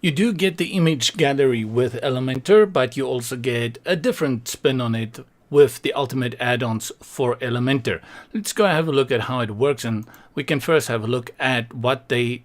You do get the image gallery with Elementor, but you also get a different spin on it with the ultimate add-ons for Elementor. Let's go have a look at how it works, and we can first have a look at what they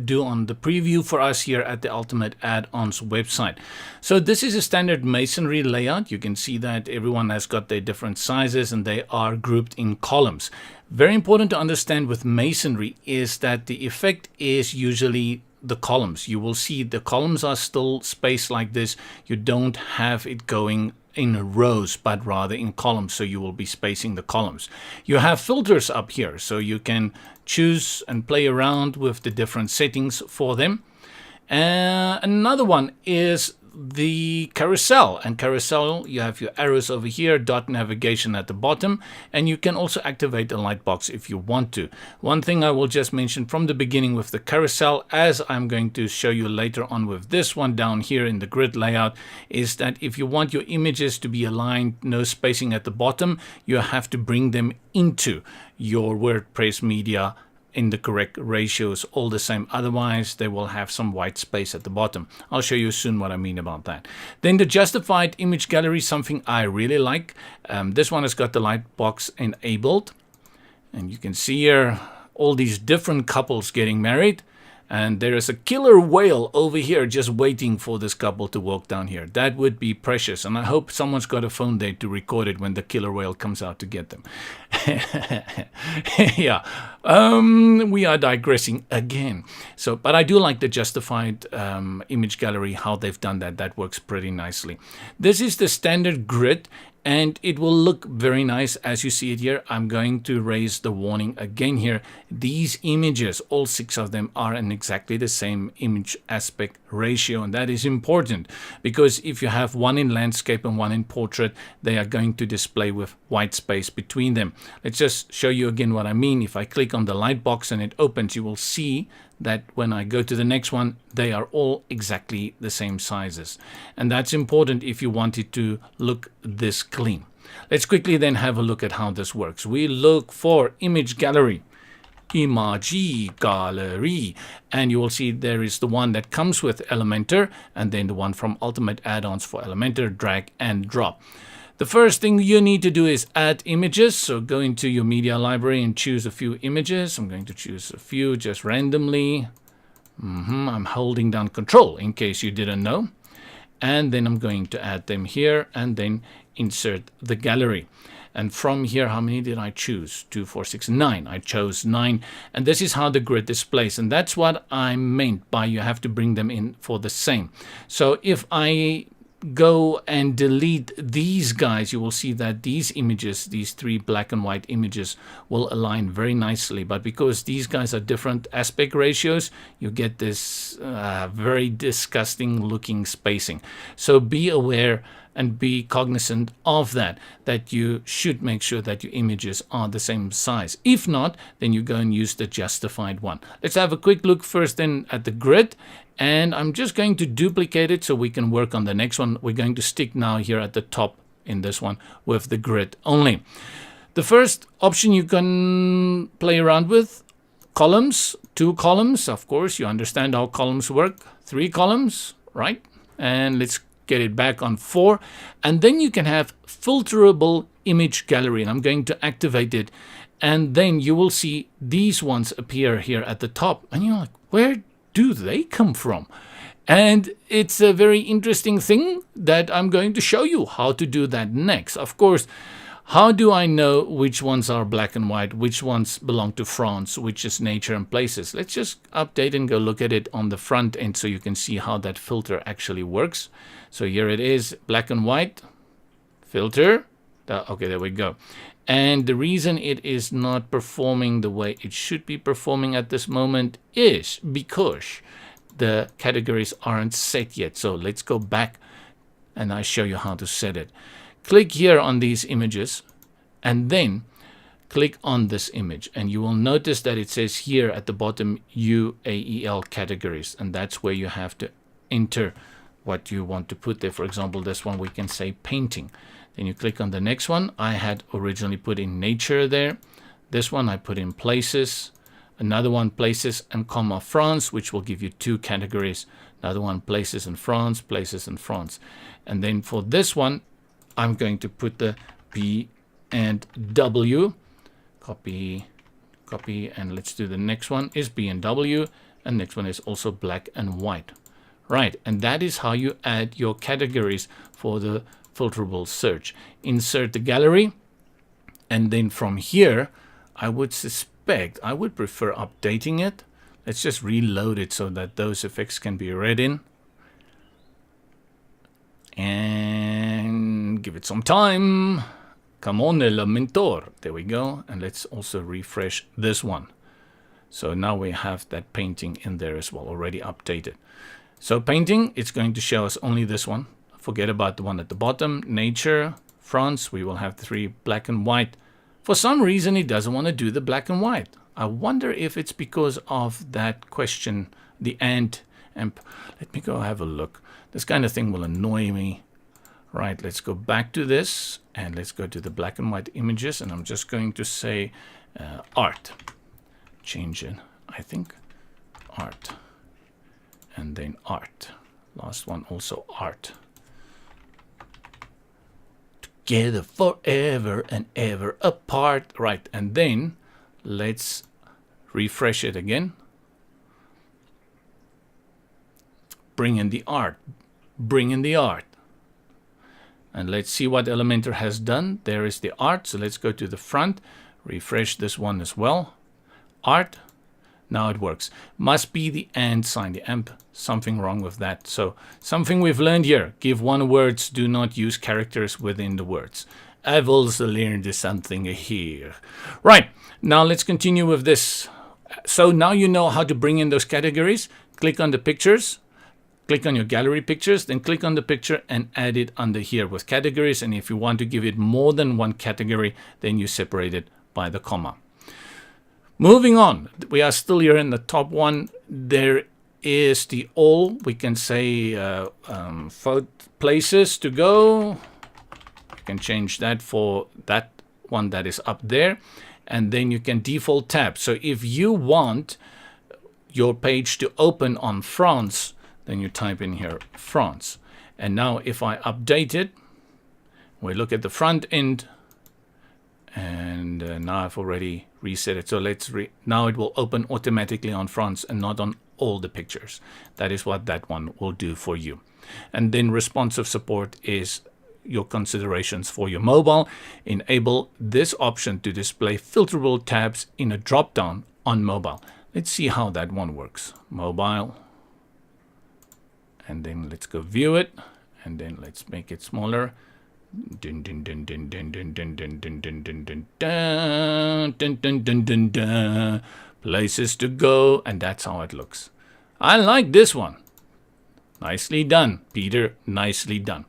do on the preview for us here at the Ultimate Add-ons website. So this is a standard Masonry layout. You can see that everyone has got their different sizes and they are grouped in columns. Very important to understand with Masonry is that the effect is usually the columns. You will see the columns are still spaced like this. You don't have it going in rows, but rather in columns, so you will be spacing the columns. You have filters up here, so you can choose and play around with the different settings for them. Another one is the carousel, and carousel, you have your arrows over here, dot navigation at the bottom, and you can also activate the lightbox if you want to. One thing I will just mention from the beginning with the carousel, as I'm going to show you later on with this one down here in the grid layout, is that if you want your images to be aligned, no spacing at the bottom, you have to bring them into your WordPress media in the correct ratios all the same. Otherwise, they will have some white space at the bottom. I'll show you soon what I mean about that. Then the justified image gallery, something I really like. This one has got the Lightbox enabled. And you can see here all these different couples getting married. And there is a killer whale over here just waiting for this couple to walk down here. That would be precious. And I hope someone's got a phone there to record it when the killer whale comes out to get them. Yeah. We are digressing again. So, but I do like the justified image gallery, how they've done that. That works pretty nicely. This is the standard grid. And it will look very nice as you see it here. I'm going to raise the warning again here. These images, all 6 of them, are in exactly the same image aspect ratio. And that is important because if you have one in landscape and one in portrait, they are going to display with white space between them. Let's just show you again what I mean. If I click on the Lightbox and it opens, you will see that when I go to the next one, they are all exactly the same sizes. And that's important if you want it to look this clean. Let's quickly then have a look at how this works. We look for image gallery, image gallery, and you will see there is the one that comes with Elementor and then the one from Ultimate Add-ons for Elementor, drag and drop. The first thing you need to do is add images. So go into your media library and choose a few images. I'm going to choose a few just randomly. I'm holding down Control in case you didn't know. And then I'm going to add them here and then insert the gallery. And from here, how many did I choose? 2, 4, 6, 9. I chose 9. And this is how the grid displays. And that's what I meant by you have to bring them in for the same. So if I go and delete these guys, you will see that these images, these 3 black and white images, will align very nicely. But because these guys are different aspect ratios, you get this very disgusting looking spacing. So be aware and be cognizant of that you should make sure that your images are the same size. If not, then you go and use the justified one. Let's have a quick look first then at the grid. And I'm just going to duplicate it so we can work on the next one. We're going to stick now here at the top in this one with the grid only. The first option you can play around with, columns, 2 columns. Of course, you understand how columns work. 3 columns, right? And let's get it back on 4. And then you can have filterable image gallery. And I'm going to activate it. And then you will see these ones appear here at the top. And you're like, where do they come from? And it's a very interesting thing that I'm going to show you how to do that next. Of course, how do I know which ones are black and white, which ones belong to France, which is nature and places? Let's just update and go look at it on the front end so you can see how that filter actually works. So here it is, black and white, filter. Okay, there we go. And the reason it is not performing the way it should be performing at this moment is because the categories aren't set yet. So let's go back and I show you how to set it. Click here on these images and then click on this image. And you will notice that it says here at the bottom UAEL categories. And that's where you have to enter what you want to put there. For example, this one we can say painting. Then you click on the next one. I had originally put in nature there. This one I put in places. Another one, places and comma France, which will give you 2 categories. Another one, places in France, places in France. And then for this one, I'm going to put the B and W. Copy, copy, and let's do the next one is B and W. And next one is also black and white. Right, and that is how you add your categories for the filterable search. Insert the gallery, and then from here, I would prefer updating it. Let's just reload it so that those effects can be read in. And give it some time. Come on, Elementor. There we go. And let's also refresh this one. So now we have that painting in there as well, already updated. So painting, it's going to show us only this one. Forget about the one at the bottom. Nature, France, we will have 3 black and white. For some reason, it doesn't want to do the black and white. I wonder if it's because of that question, the and. Let me go have a look. This kind of thing will annoy me. Right, let's go back to this and let's go to the black and white images. And I'm just going to say art. Change it, I think, art. And then art. Last one also art. Together forever and ever apart. Right, and then let's refresh it again. Bring in the art. Bring in the art. And let's see what Elementor has done. There is the art. So let's go to the front. Refresh this one as well. Art. Now it works. Must be the and sign, the amp. Something wrong with that. So something we've learned here. Give one words. Do not use characters within the words. I've also learned something here. Right. Now let's continue with this. So now you know how to bring in those categories. Click on the pictures. Click on your gallery pictures. Then click on the picture and add it under here with categories. And if you want to give it more than one category, then you separate it by the comma. Moving on, we are still here in the top one. There is the all, we can say places to go. You can change that for that one that is up there. And then you can default tab. So if you want your page to open on France, then you type in here France. And now if I update it, we look at the front end. And now I've already reset it. So now it will open automatically on France and not on all the pictures. That is what that one will do for you. And then responsive support is your considerations for your mobile. Enable this option to display filterable tabs in a drop-down on mobile. Let's see how that one works. Mobile. And then let's go view it. And then let's make it smaller. Dun, dun, dun, dun, dun, dun, dun, dun, dun, dun, dun, dun, dun, dun, dun, dun, dun, dun. Places to go, and that's how it looks. I like this one. Nicely done, Peter. Nicely done.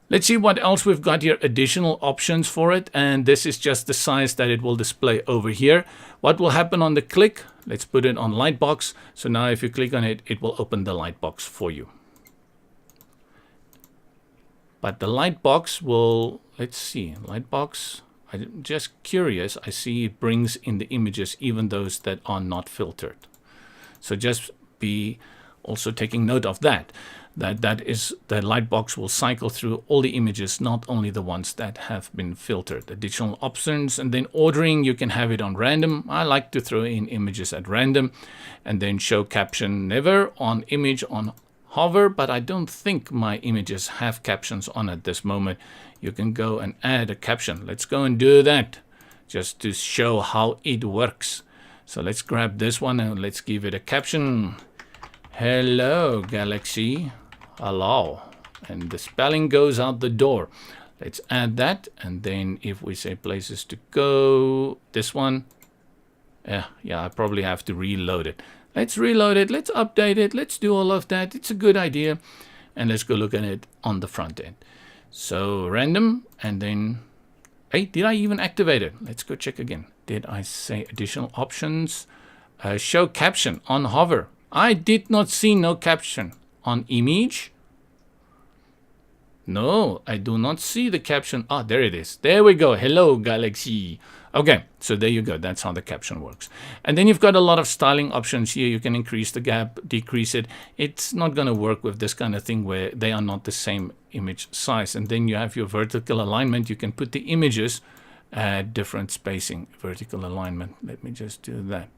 Let's see what else we've got here. Additional options for it, and this is just the size that it will display over here. What will happen on the click? Let's put it on Lightbox. So now if you click on it, it will open the Lightbox for you. But the Lightbox will, let's see, Lightbox, I'm just curious, I see it brings in the images, even those that are not filtered. So just be also taking note of that. That is, the Lightbox will cycle through all the images, not only the ones that have been filtered. Additional options, and then ordering, you can have it on random. I like to throw in images at random. And then show caption never on image on hover, but I don't think my images have captions on at this moment. You can go and add a caption. Let's go and do that just to show how it works. So let's grab this one and let's give it a caption. Hello, Galaxy. Hello. And the spelling goes out the door. Let's add that. And then if we say places to go, this one. Yeah, I probably have to reload it. Let's reload it. Let's update it. Let's do all of that. It's a good idea. And let's go look at it on the front end. So random. And then, hey, did I even activate it? Let's go check again. Did I say additional options? Show caption on hover. I did not see no caption on image. No, I do not see the caption. Ah, there it is. There we go. Hello, Galaxy. Okay, so there you go. That's how the caption works. And then you've got a lot of styling options here. You can increase the gap, decrease it. It's not going to work with this kind of thing where they are not the same image size. And then you have your vertical alignment. You can put the images at different spacing. Vertical alignment. Let me just do that.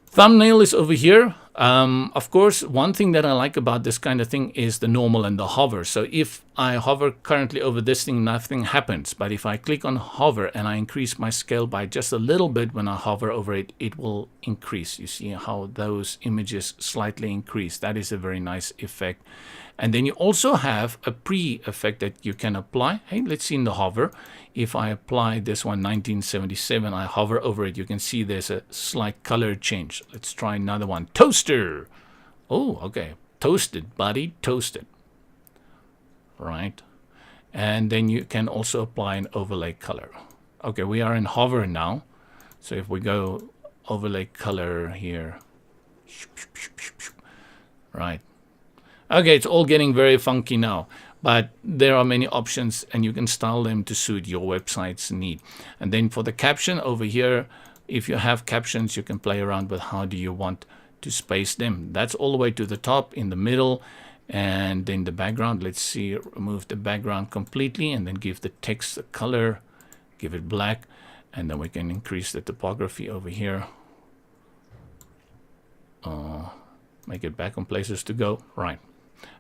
Thumbnail is over here. Of course, one thing that I like about this kind of thing is the normal and the hover. So if I hover currently over this thing, nothing happens. But if I click on hover and I increase my scale by just a little bit when I hover over it, it will increase. You see how those images slightly increase. That is a very nice effect. And then you also have a pre-effect that you can apply. Hey, let's see in the hover. If I apply this one, 1977, I hover over it, you can see there's a slight color change. Let's try another one. Toaster. Oh, okay. Toasted, buddy, toasted. Right. And then you can also apply an overlay color. Okay, we are in hover now. So if we go overlay color here. Right. Okay, it's all getting very funky now. But there are many options and you can style them to suit your website's need. And then for the caption over here, if you have captions, you can play around with how do you want to space them. That's all the way to the top, in the middle, and then the background. Let's see, remove the background completely and then give the text a color, give it black, and then we can increase the typography over here. Make it back on places to go. Right.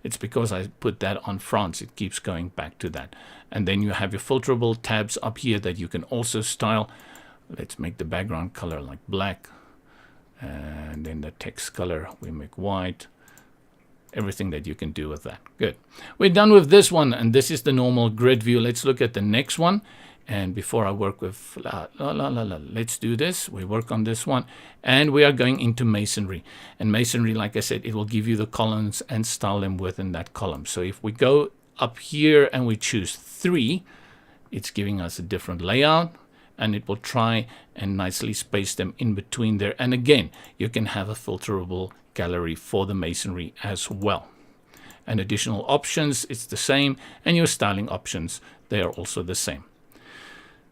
It's because I put that on France. It keeps going back to that. And then you have your filterable tabs up here that you can also style. Let's make the background color like black. And then the text color we make white. Everything that you can do with that. Good. We're done with this one. And this is the normal grid view. Let's look at the next one. And before I work with, let's do this. We work on this one. And we are going into Masonry. And Masonry, like I said, it will give you the columns and style them within that column. So if we go up here and we choose 3, it's giving us a different layout. And it will try and nicely space them in between there. And again, you can have a filterable gallery for the Masonry as well. And additional options, it's the same. And your styling options, they are also the same.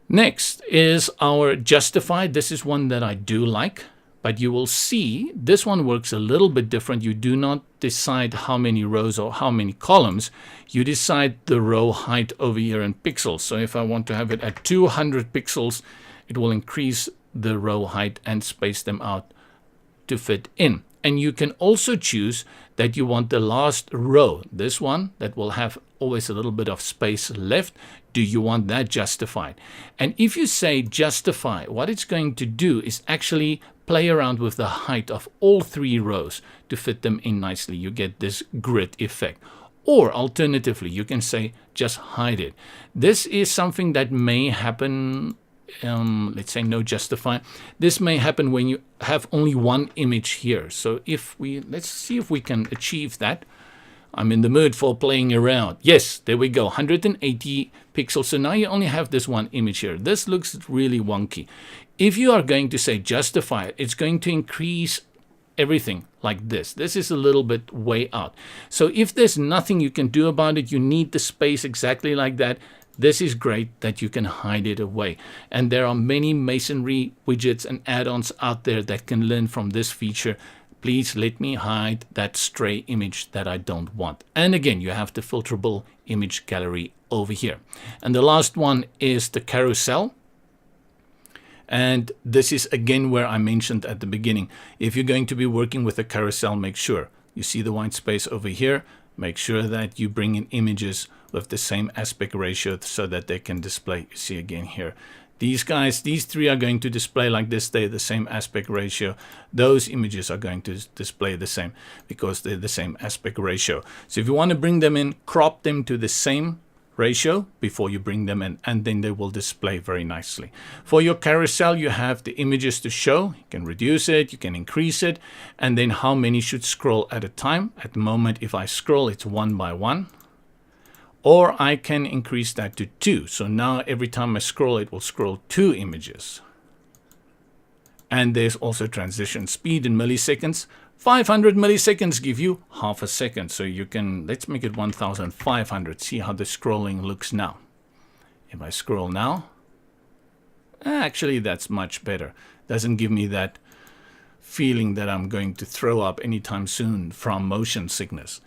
Next is our justified. This is one that I do like, but you will see this one works a little bit different. You do not decide how many rows or how many columns. You decide the row height over here in pixels. So if I want to have it at 200 pixels, it will increase the row height and space them out to fit in. And you can also choose that you want the last row, this one that will have always a little bit of space left. Do you want that justified? And if you say justify, what it's going to do is actually play around with the height of all 3 rows to fit them in nicely. You get this grid effect. Or alternatively, you can say just hide it. This is something that may happen. Let's say no justify. This may happen when you have only one image here. So if let's see if we can achieve that. I'm in the mood for playing around. Yes, there we go, 180 pixels. So now you only have this one image here. This looks really wonky. If you are going to say justify it, it's going to increase everything like this. This is a little bit way out. So if there's nothing you can do about it, you need the space exactly like that. This is great that you can hide it away. And there are many Masonry widgets and add-ons out there that can learn from this feature. Please let me hide that stray image that I don't want. And again, you have the filterable image gallery over here. And the last one is the carousel. And this is again where I mentioned at the beginning. If you're going to be working with a carousel, make sure you see the white space over here. Make sure that you bring in images with the same aspect ratio so that they can display. You see again here. These guys, these 3 are going to display like this. They're the same aspect ratio. Those images are going to display the same because they're the same aspect ratio. So if you want to bring them in, crop them to the same ratio before you bring them in, and then they will display very nicely. For your carousel, you have the images to show. You can reduce it, you can increase it, and then how many should scroll at a time. At the moment, if I scroll, it's 1 by 1. Or I can increase that to 2. So now every time I scroll, it will scroll 2 images. And there's also transition speed in milliseconds, 500 milliseconds give you half a second. So you can, let's make it 1500. See how the scrolling looks now. If I scroll now, actually that's much better. Doesn't give me that feeling that I'm going to throw up anytime soon from motion sickness.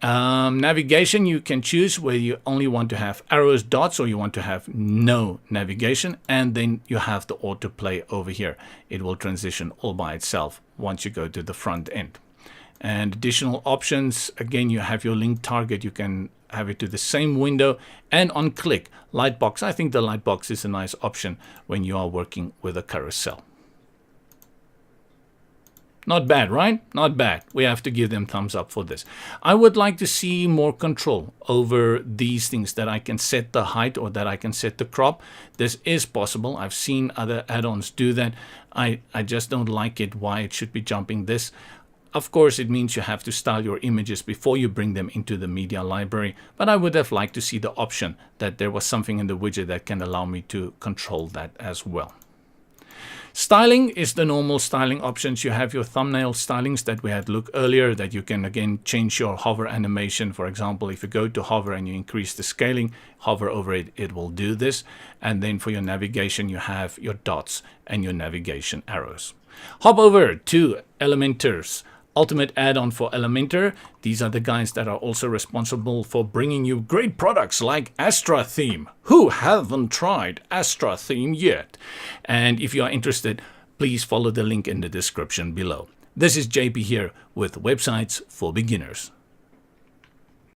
Navigation, you can choose whether you only want to have arrows, dots, or you want to have no navigation, and then you have the autoplay over here. It will transition all by itself once you go to the front end. And additional options, again, you have your link target. You can have it to the same window, and on click, Lightbox. I think the Lightbox is a nice option when you are working with a carousel. Not bad, right? Not bad. We have to give them thumbs up for this. I would like to see more control over these things, that I can set the height or that I can set the crop. This is possible. I've seen other add-ons do that. I just don't like it, why it should be jumping this. Of course, it means you have to style your images before you bring them into the media library, but I would have liked to see the option that there was something in the widget that can allow me to control that as well. Styling is the normal styling options. You have your thumbnail stylings that we had looked earlier, that you can again change your hover animation. For example, if you go to hover and you increase the scaling, hover over it, it will do this. And then for your navigation, you have your dots and your navigation arrows. Hop over to Elementor's ultimate add-on for Elementor. These are the guys that are also responsible for bringing you great products like Astra Theme. Who haven't tried Astra Theme yet? And if you are interested, please follow the link in the description below. This is JP here with Websites for Beginners.